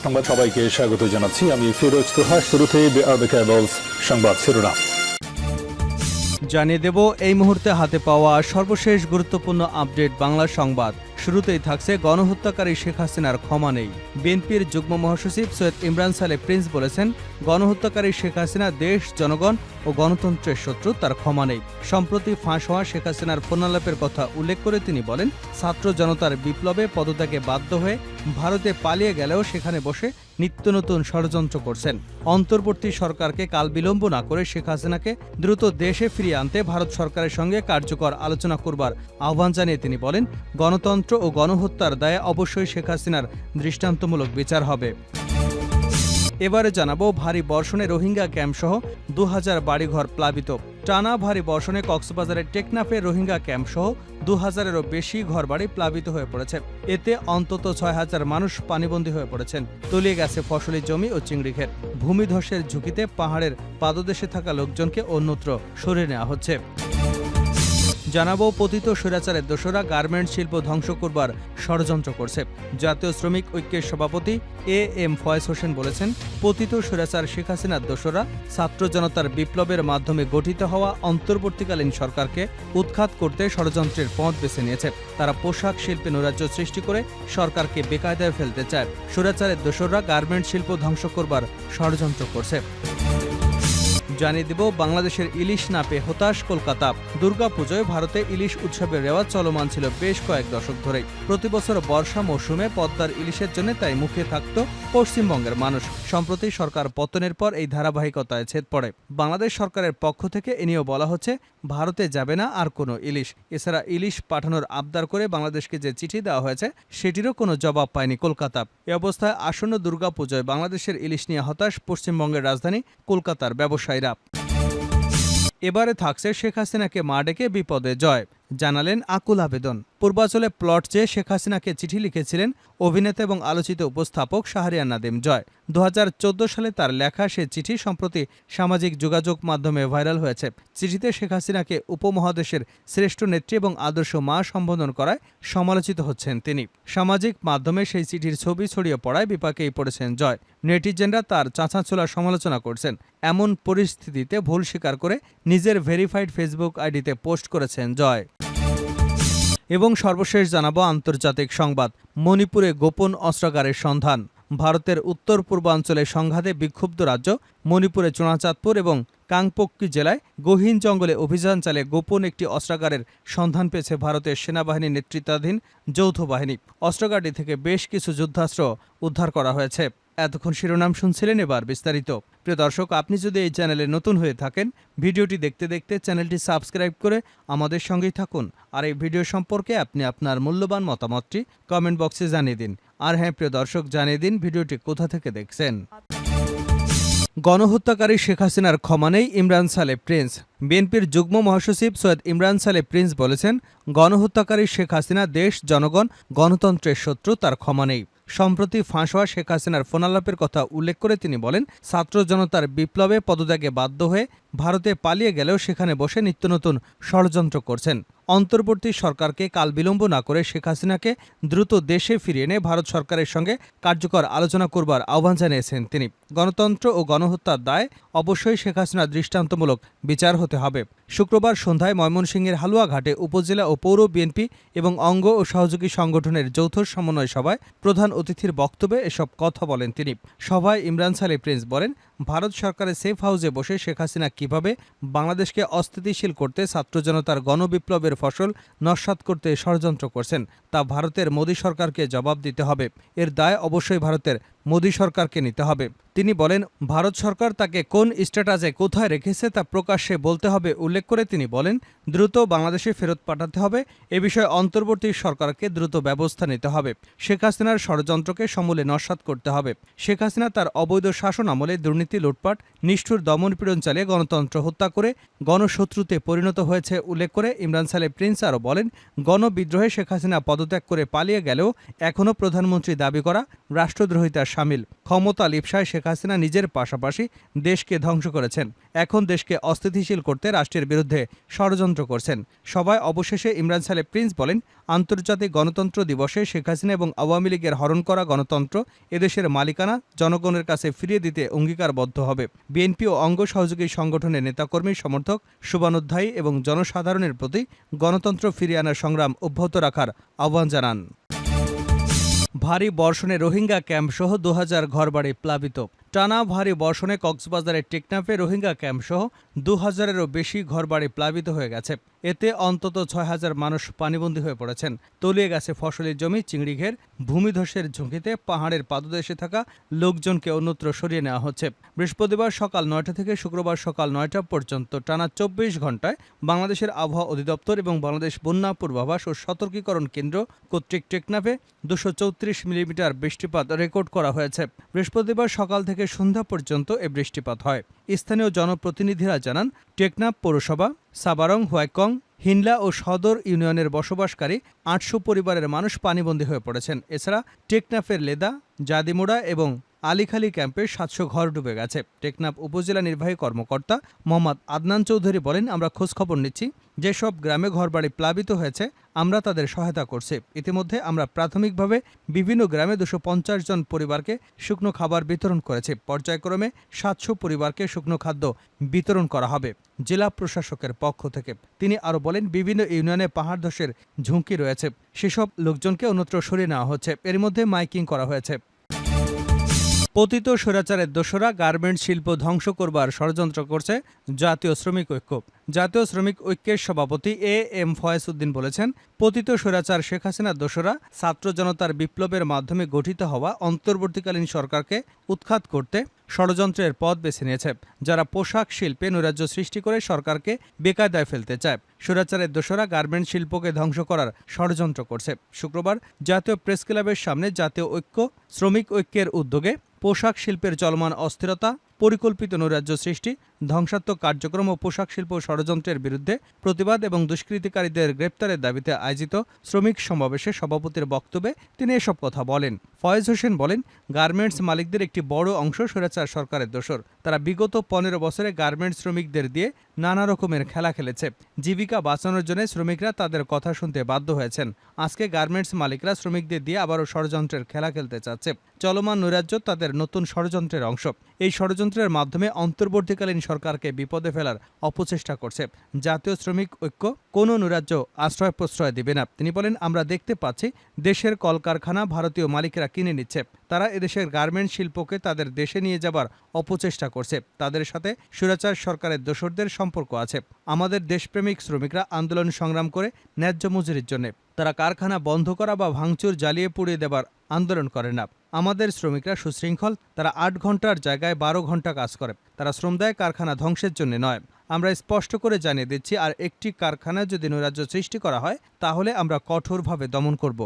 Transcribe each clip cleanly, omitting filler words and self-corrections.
সংবাদ সবাইকে স্বাগত জানাচ্ছি। আমি ফিরোজ তোহা। শুরুতেই সংবাদ শিরোনাম জানিয়ে দেব এই মুহূর্তে হাতে পাওয়া সর্বশেষ গুরুত্বপূর্ণ আপডেট বাংলা সংবাদ। শুরুতেই থাকছে গণহত্যাকারী শেখ হাসিনার ক্ষমা নেই। বিএনপির যুগ্ম মহাসচিব সৈয়দ ইমরান সালেহ প্রিন্স বলেছেন, গণহত্যাকারী শেখ হাসিনা দেশ, জনগণ ও গণতন্ত্রের শত্রু, তার ক্ষমা নেই। সম্প্রতি ফাঁস হওয়া শেখ হাসিনার ফোনালাপের কথা উল্লেখ করে তিনি বলেন, ছাত্র জনতার বিপ্লবে পদত্যাগে বাধ্য হয়ে ভারতে পালিয়ে গেলেও সেখানে বসে নিত্য নতুন ষড়যন্ত্র করছেন। অন্তর্বর্তী সরকারকে কাল বিলম্ব না করে শেখ হাসিনাকে দ্রুত দেশে ফিরিয়ে আনতে ভারত সরকারের সঙ্গে কার্যকর আলোচনা করবার আহ্বান জানিয়ে তিনি বলেন, গণতন্ত্র ও গণহত্যার দায়ে অবশ্যই শেখ হাসিনার দৃষ্টান্তমূলক বিচার হবে। এবারে জানাবো, ভারী বর্ষণে রোহিঙ্গা ক্যাম্পসহ 2000 বাড়িঘর প্লাবিত। টানা ভারী বর্ষণে কক্সবাজারের টেকনাফের রোহিঙ্গা ক্যাম্পসহ 2000-এরও বেশি ঘরবাড়ি প্লাবিত হয়ে পড়েছে। এতে অন্তত 6000 মানুষ পানিবন্দী হয়ে পড়েছেন। তলিয়ে গেছে ফসলি জমি ও চিংড়িঘের। ভূমিধসের ঝুঁকিতে পাহাড়ের পাদদেশে থাকা লোকজনকে অন্যত্র সরিয়ে নেওয়া হচ্ছে। জানাবো, পতিত স্বৈরাচারের দোসররা গার্মেন্টস শিল্প ধ্বংস করবার ষড়যন্ত্র করছে। জাতীয় শ্রমিক ঐক্যের সভাপতি এম ফয়েজ হোসেন বলেছেন, পতিত স্বৈরাচার শেখ হাসিনার দোসররা ছাত্র জনতার বিপ্লবের মাধ্যমে গঠিত হওয়া অন্তর্বর্তীকালীন সরকারকে উৎখাত করতে ষড়যন্ত্রের পথ বেছে নিয়েছে। তারা পোশাক শিল্পে নৈরাজ্য সৃষ্টি করে সরকারকে বেকায়দায় ফেলতে চায়। স্বৈরাচারের দোসররা গার্মেন্টস শিল্প ধ্বংস করবার ষড়যন্ত্র করছে। জানিয়ে দেব, বাংলাদেশের ইলিশ না পেয়ে হতাশ কলকাতা। দুর্গাপুজোয় ভারতে ইলিশ উৎসবের রেওয়াজ চলমান ছিল বেশ কয়েক দশক ধরেই। প্রতি বছর বর্ষা মৌসুমে পদ্মার ইলিশের জন্য তাই মুখে থাকত পশ্চিমবঙ্গের মানুষ। সম্প্রতি সরকার পতনের পর এই ধারাবাহিকতায় ছেদ পড়ে। বাংলাদেশ সরকারের পক্ষ থেকে এ নিয়েও বলা হচ্ছে, ভারতে যাবে না আর কোনো ইলিশ। এছাড়া ইলিশ পাঠানোর আবদার করে বাংলাদেশকে যে চিঠি দেওয়া হয়েছে সেটিরও কোনো জবাব পায়নি কলকাতা। এ অবস্থায় আসন্ন দুর্গাপুজোয় বাংলাদেশের ইলিশ নিয়ে হতাশ পশ্চিমবঙ্গের রাজধানী কলকাতার ব্যবসায়ীরা। এবারে থাকছে শেখ হাসিনাকে মা ডেকে বিপদে জয়, জানালেন আকুল আবেদন। পূর্বাচলে প্লট চেয়ে শেখ হাসিনাকে চিঠি লিখেছিলেন অভিনেতা এবং আলোচিত উপস্থাপক শাহরিয়ার নাদিম জয়। 2014 সালে তার লেখা সে চিঠি সম্প্রতি সামাজিক যোগাযোগ মাধ্যমে ভাইরাল হয়েছে। চিঠিতে শেখ হাসিনাকে উপমহাদেশের শ্রেষ্ঠ নেত্রী এবং আদর্শ মা সম্বোধন করায় সমালোচিত হচ্ছেন তিনি। সামাজিক মাধ্যমে সেই চিঠির ছবি ছড়িয়ে পড়ায় বিপাকেই পড়েছেন জয়। নেটিজেনরা তার চাঁচাছোলা সমালোচনা করছেন। এমন পরিস্থিতিতে ভুল স্বীকার করে নিজের ভেরিফাইড ফেসবুক আইডিতে পোস্ট করেছেন জয়। এবং সর্বশেষ জানাবো আন্তর্জাতিক সংবাদ। মণিপুরে গোপন অস্ত্রাগারের সন্ধান। ভারতের উত্তর পূর্বাঞ্চলে সংঘাতে বিক্ষুব্ধ রাজ্য মণিপুরে চুনাচাঁদপুর এবং কাংপোক্কি জেলায় গহীন জঙ্গলে অভিযান চালিয়ে গোপন একটি অস্ত্রাগারের সন্ধান পেয়েছে ভারতের সেনাবাহিনী নেতৃত্বাধীন যৌথ বাহিনী। অস্ত্রাগারটি থেকে বেশ কিছু যুদ্ধাস্ত্র উদ্ধার করা হয়েছে। এতক্ষণ শিরোনাম শুনছিলেন, এবার বিস্তারিত। প্রিয় দর্শক, আপনি যদি এই চ্যানেলে নতুন হয়ে থাকেন, ভিডিওটি দেখতে দেখতে চ্যানেলটি সাবস্ক্রাইব করে আমাদের সঙ্গেই থাকুন। আর এই ভিডিও সম্পর্কে আপনি আপনার মূল্যবান মতামতটি কমেন্ট বক্সে জানিয়ে দিন। আর হ্যাঁ প্রিয় দর্শক, জানিয়ে দিন ভিডিওটি কোথা থেকে দেখছেন। গণহত্যাকারী শেখ হাসিনার ক্ষমা নেই, ইমরান সালেহ প্রিন্স। বিএনপির যুগ্ম মহাসচিব সৈয়দ ইমরান সালেহ প্রিন্স বলেছেন, গণহত্যাকারী শেখ হাসিনা দেশ, জনগণ, গণতন্ত্রের শত্রু, তার ক্ষমা নেই। সম্প্রতি ফাঁস হওয়া শেখ হাসিনার ফোনালাপের কথা উল্লেখ করে তিনি বলেন, ছাত্র জনতার বিপ্লবে পদত্যাগে বাধ্য হয়ে ভারতে পালিয়ে গেলেও সেখানে বসে নিত্য নতুন ষড়যন্ত্র করছেন। অন্তর্বর্তী সরকারকে কাল বিলম্ব না করে শেখ হাসিনাকে দ্রুত দেশে ফিরিয়ে এনে ভারত সরকারের সঙ্গে কার্যকর আলোচনা করবার আহ্বান জানিয়েছেন তিনি। গণতন্ত্র ও গণহত্যার দায় অবশ্যই শেখ হাসিনার দৃষ্টান্তমূলক বিচার হতে হবে। শুক্রবার সন্ধ্যায় ময়মনসিংহের হালুয়াঘাটে উপজেলা ও পৌর বিএনপি এবং অঙ্গ ও সহযোগী সংগঠনের যৌথ সমন্বয় সভায় প্রধান অতিথির বক্তব্যে এসব কথা বলেন তিনি। সভায় ইমরান সালেহ প্রিন্স বলেন, ভারত সরকারের সেফ হাউসে বসে শেখ হাসিনা কিভাবে বাংলাদেশকে অস্থিতিশীল করতে ছাত্র জনতার গণবিপ্লবের ফসল নস্যাৎ করতে ষড়যন্ত্র করছেন, তা ভারতের মোদী সরকারকে জবাব দিতে হবে। এর দায় অবশ্যই ভারতের মোদী সরকারকে নিতে হবে। তিনি বলেন, ভারত সরকার তাকে কোন স্ট্যাটাসে কোথায় রেখেছে তা প্রকাশ্যে বলতে হবে। উল্লেখ করে তিনি বলেন, দ্রুত বাংলাদেশে ফেরত পাঠাতে হবে। এ বিষয়ে অন্তর্বর্তী সরকারকে দ্রুত ব্যবস্থা নিতে হবে। শেখ হাসিনার ষড়যন্ত্রকে সমূলে নস্যাৎ করতে হবে। শেখ হাসিনা তার অবৈধ শাসন আমলে দুর্নীতি, লুটপাট, নিষ্ঠুর দমনপীড়ন চালিয়ে গণতন্ত্র হত্যা করে গণশত্রুতে পরিণত হয়েছে। উল্লেখ করে ইমরান সালেহ প্রিন্স আরও বলেন, গণবিদ্রোহে শেখ হাসিনা পদত্যাগ করে পালিয়ে গেলেও এখনও প্রধানমন্ত্রী দাবি করা রাষ্ট্রদ্রোহিতার সামিল। ক্ষমতা লিপ্সায় শেখ হাসিনা নিজের পাশাপাশি দেশকে ধ্বংস করেছেন। এখন দেশকে অস্থিতিশীল করতে রাষ্ট্রের বিরুদ্ধে ষড়যন্ত্র করছেন। সভায় অবশেষে ইমরান সালেহ প্রিন্স বলেন, আন্তর্জাতিক গণতন্ত্র দিবসে শেখ হাসিনা এবং আওয়ামী লীগের হরণ করা গণতন্ত্র এদেশের মালিকানা জনগণের কাছে ফিরিয়ে দিতে অঙ্গীকারবদ্ধ হবে। বিএনপি ও অঙ্গ সহযোগী সংগঠনের নেতাকর্মী, সমর্থক, শুভানুধ্যায়ী এবং জনসাধারণের প্রতি গণতন্ত্র ফিরিয়ে আনার সংগ্রাম অব্যাহত রাখার আহ্বান জানান। ভারী বর্ষণে রোহিঙ্গা ক্যাম্পসহ ২০০০ ঘরবাড়ি প্লাবিত। টানা ভারী বর্ষণে কক্সবাজারের টেকনাফে রোহিঙ্গা ক্যাম্পসহ ২০০০-এরও বেশি ঘরবাড়ি প্লাবিত হয়ে গেছে। এতে অন্তত ৬,০০০ মানুষ পানিবন্দী হয়ে পড়েছেন। তলিয়ে গেছে ফসলি জমি, চিংড়িঘের। ভূমিধসের ঝুঁকিতে পাহাড়ের পাদদেশে থাকা লোকজনকে অন্যত্র সরিয়ে নেওয়া হচ্ছে। বৃহস্পতিবার সকাল ৯টা থেকে শুক্রবার সকাল ৯টা পর্যন্ত টানা ২৪ ঘণ্টায় বাংলাদেশের আবহাওয়া অধিদপ্তর এবং বাংলাদেশ বন্যা পূর্বাভাস ও সতর্কীকরণ কেন্দ্র কর্তৃক টেকনাফে ২৩৪ মিলিমিটার বৃষ্টিপাত রেকর্ড করা হয়েছে। বৃহস্পতিবার সকাল থেকে সন্ধ্যা পর্যন্ত এ বৃষ্টিপাত হয়। স্থানীয় জনপ্রতিনিধিরা জানান, টেকনাফ পৌরসভা, সাবারং, হোয়াইকং, হিনলা ও সদর ইউনিয়নের বসবাসকারী ৮০০ পরিবারের মানুষ পানিবন্দী হয়ে পড়েছেন। এছাড়া টেকনাফের লেদা, জাদিমুড়া এবং আলীখালী ক্যাম্পে ৭০০ ঘর ডুবে গেছে। টেকনাফ উপজেলা নির্বাহী কর্মকর্তা মোহাম্মদ আদনান চৌধুরী বলেন, আমরা খোঁজখবর নিচ্ছি। যেসব গ্রামে ঘরবাড়ি প্লাবিত হয়েছে আমরা তাদের সহায়তা করছি। ইতিমধ্যে আমরা প্রাথমিকভাবে বিভিন্ন গ্রামে ২৫০ জন পরিবারকে শুকনো খাবার বিতরণ করেছি। পর্যায়ক্রমে ৭০০ পরিবারকে শুকনো খাদ্য বিতরণ করা হবে জেলা প্রশাসকের পক্ষ থেকে। তিনি আরও বলেন, বিভিন্ন ইউনিয়নে পাহাড় ধসের ঝুঁকি রয়েছে, সেসব লোকজনকে অন্যত্র সরিয়ে নেওয়া হচ্ছে। এর মধ্যে মাইকিং করা হয়েছে। পতিত স্বৈরাচারের দোসরা গার্মেন্টস শিল্প ধ্বংস করবার ষড়যন্ত্র করছে জাতীয় শ্রমিক ঐক্য। জাতীয় শ্রমিক ঐক্যের সভাপতি এম ফয়েজ উদ্দিন বলেছেন, পতিত স্বৈরাচার শেখ হাসিনার দোসরা ছাত্র জনতার বিপ্লবের মাধ্যমে গঠিত হওয়া অন্তর্বর্তীকালীন সরকারকে উৎখাত করতে ষড়যন্ত্রের পথ বেছে নিয়েছে, যারা পোশাক শিল্পে নৈরাজ্য সৃষ্টি করে সরকারকে বেকায়দায় ফেলতে চায়। স্বৈরাচারের দোসরা গার্মেন্টস শিল্পকে ধ্বংস করার ষড়যন্ত্র করছে। শুক্রবার জাতীয় প্রেস ক্লাবের সামনে জাতীয় শ্রমিক ঐক্যের উদ্যোগে পোশাক শিল্পের চলমান অস্থিরতা, পরিকল্পিত নৈরাজ্য সৃষ্টি, ধ্বংসাত্মক কার্যক্রম ও পোশাক শিল্প ষড়যন্ত্রের বিরুদ্ধে প্রতিবাদ এবং দুষ্কৃতিকারীদের গ্রেপ্তারের দাবিতে আয়োজিত শ্রমিক সমাবেশে সভাপতির বক্তব্যে তিনি এসব কথা বলেন। ফয়েজ হোসেন বলেন, গার্মেন্টস মালিকদের একটি বড় অংশ স্বৈরাচার সরকারের দোসর। তারা বিগত ১৫ বছরে গার্মেন্টস শ্রমিকদের দিয়ে নানা রকমের খেলা খেলেছে। জীবিকা বাঁচানোর জন্য শ্রমিকরা তাদের কথা শুনতে বাধ্য হয়েছেন। আজকে গার্মেন্টস মালিকরা শ্রমিকদের দিয়ে আবারও ষড়যন্ত্রের খেলা খেলতে চাচ্ছে। চলমান নৈরাজ্য তাদের নতুন ষড়যন্ত্রের অংশ। এই ষড়যন্ত্রের মাধ্যমে অন্তর্বর্তীকালীন সরকারকে বিপদে ফেলার অপচেষ্টা করছে। জাতীয় শ্রমিক ঐক্য কোনো নৈরাজ্য আশ্রয় প্রশ্রয় দিবে না। তিনি বলেন, আমরা দেখতে পাচ্ছি দেশের কলকারখানা ভারতীয় মালিকরা কিনে নিচ্ছে। তারা এদেশের গার্মেন্টস শিল্পকে তাদের দেশে নিয়ে যাবার অপচেষ্টা করছে। তাদের সাথে স্বৈরাচার সরকারের দোসরদের সম্পর্ক আছে। আমাদের দেশপ্রেমিক শ্রমিকরা আন্দোলন সংগ্রাম করে ন্যায্য মজুরির জন্য। তারা কারখানা বন্ধ করা বা ভাঙচুর, জ্বালিয়ে পুড়িয়ে দেবার আন্দোলন করে না। আমাদের শ্রমিকরা সুশৃঙ্খল। তারা ৮ ঘন্টার জায়গায় ১২ ঘন্টা কাজ করে। তারা শ্রম দেয় কারখানা ধ্বংসের জন্য নয়। আমরা স্পষ্ট করে জানিয়ে দিচ্ছি, আর একটি কারখানায় যদি নৈরাজ্য সৃষ্টি করা হয় তাহলে আমরা কঠোরভাবে দমন করব।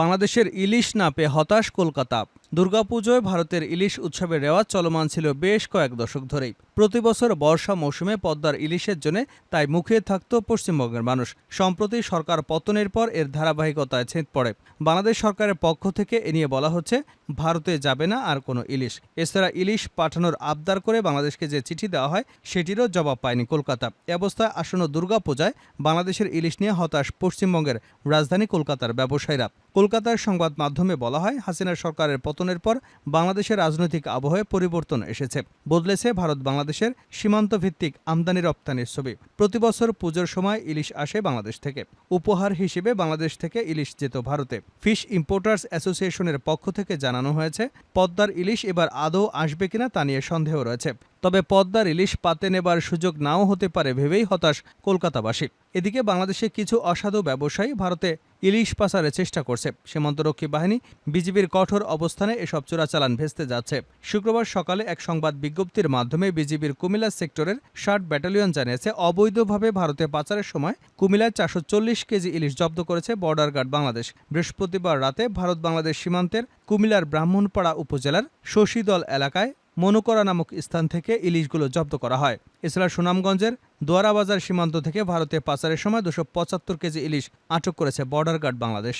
বাংলাদেশের ইলিশ না পেয়ে হতাশ কলকাতা। দুর্গাপুজোয় ভারতের ইলিশ উৎসবের রেওয়াজ চলমান ছিল বেশ কয়েক দশক ধরেই। প্রতিবছর বর্ষা মৌসুমে পদ্মার ইলিশের জন্য তাই মুখিয়ে থাকত পশ্চিমবঙ্গের মানুষ। সম্প্রতি সরকার পতনের পর এর ধারাবাহিকতায় ছেদ পড়ে। বাংলাদেশ সরকারের পক্ষ থেকে এ নিয়ে বলা হচ্ছে, ভারতে যাবে না আর কোনো ইলিশ। এছাড়া ইলিশ পাঠানোর আবদার করে বাংলাদেশকে যে চিঠি দেওয়া হয় সেটিরও জবাব পায়নি কলকাতা। এ অবস্থায় আসন্ন দুর্গাপূজায় বাংলাদেশের ইলিশ নিয়ে হতাশ পশ্চিমবঙ্গের রাজধানী কলকাতার ব্যবসায়ীরা। কলকাতার সংবাদ মাধ্যমে বলা হয়, হাসিনা সরকারের পতনের পর বাংলাদেশের রাজনৈতিক আবহে পরিবর্তন এসেছে। বদলেছে ভারত বাংলাদেশের সীমান্ত ভিত্তিক আমদানি রপ্তানির ছবি। প্রতিবছর পুজোর সময় ইলিশ আসে বাংলাদেশ থেকে। উপহার হিসেবে বাংলাদেশ থেকে ইলিশ যেত ভারতে। ফিশ ইম্পোর্টার্স অ্যাসোসিয়েশনের পক্ষ থেকে জানানো হয়েছে, পদ্মার ইলিশ এবার আদৌ আসবে কিনা তা নিয়ে সন্দেহ রয়েছে। তবে পদ্মার ইলিশ পাতে নেবার সুযোগ নাও হতে পারে ভেবেই হতাশ কলকাতাবাসী। এদিকে বাংলাদেশে কিছু অসাধু ব্যবসায়ী ভারতে ইলিশ পাচারের চেষ্টা করছে। সীমান্তরক্ষী বাহিনী, বিজিবির কঠোর অবস্থানে এসব চোরাচালান ভেস্তে যাচ্ছে। শুক্রবার সকালে এক সংবাদ বিজ্ঞপ্তির মাধ্যমে বিজিবির কুমিল্লা সেক্টরের ৬০ ব্যাটালিয়ন জানিয়েছে, অবৈধভাবে ভারতে পাচারের সময় কুমিল্লায় ৪৪০ কেজি ইলিশ জব্দ করেছে বর্ডার গার্ড বাংলাদেশ। বৃহস্পতিবার রাতে ভারত বাংলাদেশ সীমান্তের কুমিল্লার ব্রাহ্মণপাড়া উপজেলার শশীদল এলাকায় মনোকরা নামক স্থান থেকে ইলিশগুলো জব্দ করা হয়। এছাড়া সুনামগঞ্জের দোয়ারাবাজার সীমান্ত থেকে ভারতে পাচারের সময় ২৭৫ কেজি ইলিশ আটক করেছে বর্ডার গার্ড বাংলাদেশ।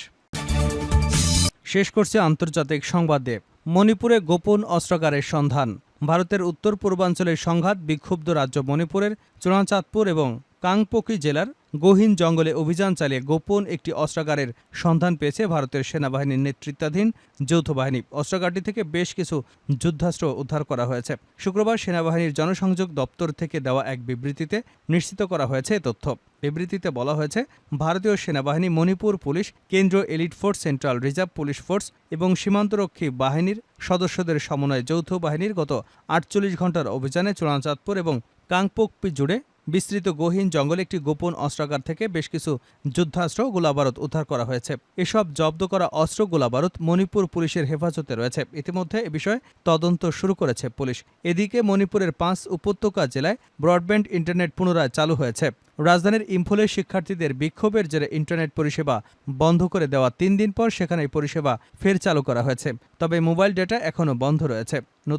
শেষ করছে আন্তর্জাতিক সংবাদ দিয়ে। মণিপুরে গোপন অস্ত্রাগারের সন্ধান। ভারতের উত্তর পূর্বাঞ্চলের সংঘাত বিক্ষুব্ধ রাজ্য মণিপুরের চুনাচাঁদপুর এবং কাংপোকি জেলার গহীন জঙ্গলে অভিযান চালিয়ে গোপন একটি অস্ত্রাগারের সন্ধান পেয়েছে ভারতের সেনাবাহিনীর নেতৃত্বাধীন যৌথ বাহিনী। অস্ত্রাগারটি থেকে বেশ কিছু যুদ্ধাস্ত্র উদ্ধার করা হয়েছে। শুক্রবার সেনাবাহিনীর জনসংযোগ দপ্তর থেকে দেওয়া এক বিবৃতিতে নিশ্চিত করা হয়েছে এ তথ্য। বিবৃতিতে বলা হয়েছে, ভারতীয় সেনাবাহিনী, মণিপুর পুলিশ, কেন্দ্রীয় elite force, central reserve police force এবং সীমান্তরক্ষী বাহিনীর সদস্যদের সমন্বয়ে যৌথ বাহিনীর গত 48 ঘণ্টার অভিযানে চুনাচাঁদপুর এবং কাংপোকপি জুড়ে বিস্তৃত গহীন জঙ্গলে একটি গোপন অস্ত্রাগার থেকে বেশ কিছু যুদ্ধাস্ত্র গোলাবারুদ উদ্ধার করা হয়েছে। এসব জব্দ করা অস্ত্র গোলাবারুদ মণিপুর পুলিশের হেফাজতে রয়েছে। ইতিমধ্যে এ বিষয়ে তদন্ত শুরু করেছে পুলিশ। এদিকে মণিপুরের 5 উপত্যকা জেলায় ব্রডব্যান্ড ইন্টারনেট পুনরায় চালু হয়েছে। রাজধানীর ইম্ফলের শিক্ষার্থীদের বিক্ষোভের জেরে ইন্টারনেট পরিষেবা বন্ধ করে দেওয়া 3 দিন পর সেখানে এই পরিষেবা ফের চালু করা হয়েছে। তবে মোবাইল ডেটা এখনও বন্ধ রয়েছে।